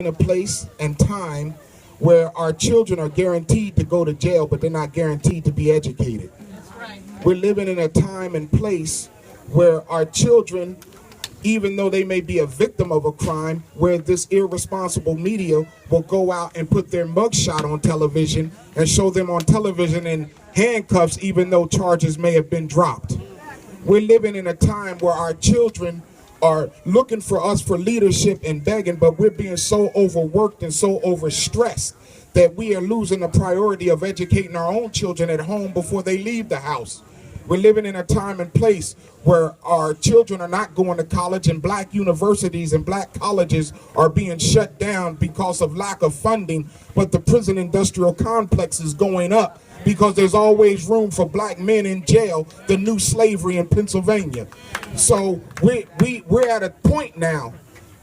in a place and time where our children are guaranteed to go to jail, but they're not guaranteed to be educated. We're living in a time and place where our children, even though they may be a victim of a crime, where this irresponsible media will go out and put their mugshot on television and show them on television in handcuffs, even though charges may have been dropped. We're living in a time where our children are looking for us for leadership and begging, but we're being so overworked and so overstressed that we are losing the priority of educating our own children at home before they leave the house. We're living in a time and place where our children are not going to college, and black universities and black colleges are being shut down because of lack of funding, but the prison industrial complex is going up because there's always room for black men in jail, the new slavery in Pennsylvania. So we're at a point now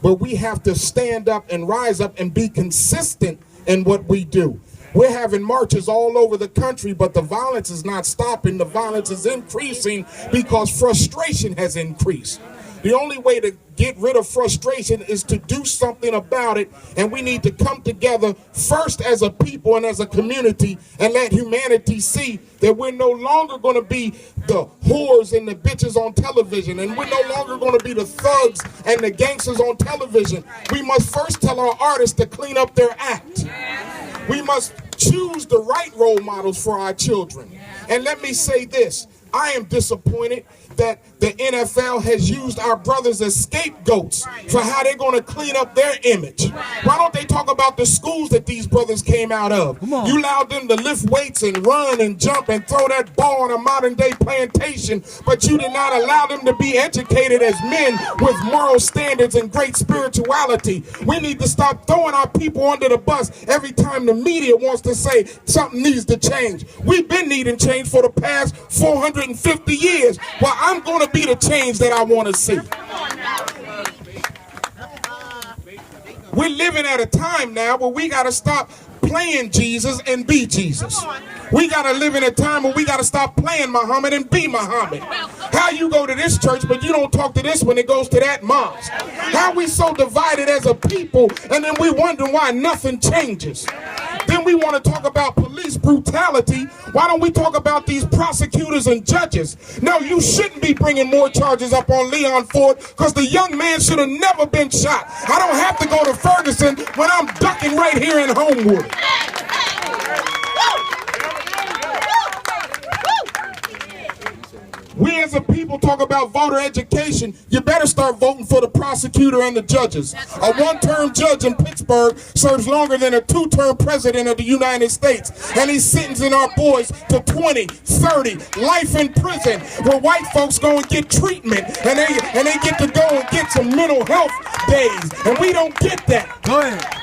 where we have to stand up and rise up and be consistent in what we do. We're having marches all over the country, but the violence is not stopping. The violence is increasing because frustration has increased. The only way to get rid of frustration is to do something about it, and we need to come together first as a people and as a community and let humanity see that we're no longer going to be the whores and the bitches on television, and we're no longer going to be the thugs and the gangsters on television. We must first tell our artists to clean up their act. We must choose the right role models for our children. And let me say this, I am disappointed that the NFL has used our brothers as scapegoats for how they're going to clean up their image. Why don't they talk about the schools that these brothers came out of? You allowed them to lift weights and run and jump and throw that ball on a modern day plantation, but you did not allow them to be educated as men with moral standards and great spirituality. We need to stop throwing our people under the bus every time the media wants to say something needs to change. We've been needing change for the past 450 years. Well, I'm going to be the change that I want to see. We're living at a time now where we got to stop playing Jesus and be Jesus. We got to live in a time where we got to stop playing Muhammad and be Muhammad. How you go to this church but you don't talk to this when it goes to that mosque? How we so divided as a people, and then we wonder why nothing changes? Then we want to talk about police brutality. Why don't we talk about these prosecutors and judges? No, you shouldn't be bringing more charges up on Leon Ford because the young man should have never been shot. I don't have to go to Ferguson when I'm ducking right here in Homewood. We as a people talk about voter education. You better start voting for the prosecutor and the judges. A one-term judge in Pittsburgh serves longer than a two-term president of the United States. And he's sentencing our boys to 20, 30, life in prison, where white folks go and get treatment. And they get to go and get some mental health days. And we don't get that. Go ahead.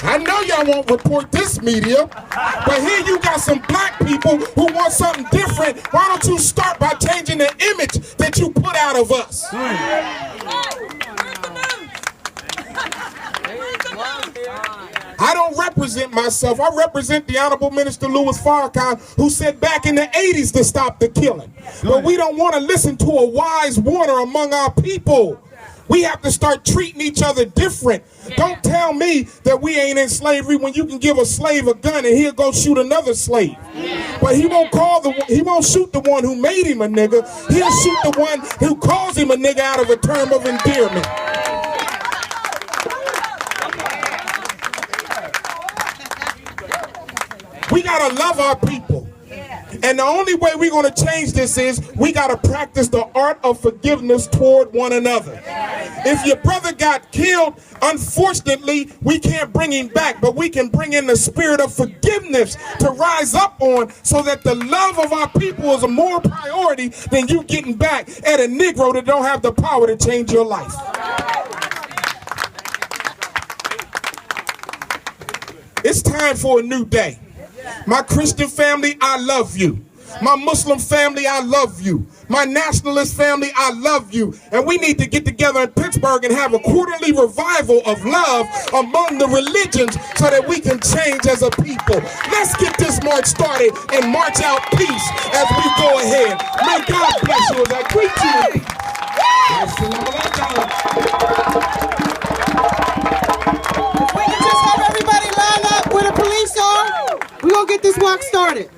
I know y'all won't report this media, but here you got some black people who want something different. Why don't you start by changing the image that you put out of us? I don't represent myself. I represent the Honorable Minister Louis Farrakhan, who said back in the 80s to stop the killing. But we don't want to listen to a wise warner among our people. We have to start treating each other different. Don't tell me that we ain't in slavery when you can give a slave a gun and he'll go shoot another slave. But he won't shoot the one who made him a nigga. He'll shoot the one who calls him a nigga out of a term of endearment. We gotta love our people. And the only way we're going to change this is we got to practice the art of forgiveness toward one another. If your brother got killed, unfortunately, we can't bring him back, but we can bring in the spirit of forgiveness to rise up on, so that the love of our people is a more priority than you getting back at a Negro that don't have the power to change your life. It's time for a new day. My Christian family, I love you. My Muslim family, I love you. My nationalist family, I love you. And we need to get together in Pittsburgh and have a quarterly revival of love among the religions so that we can change as a people. Let's get this march started and march out peace as we go ahead. May God bless you as I greet you. We're going to get this walk started.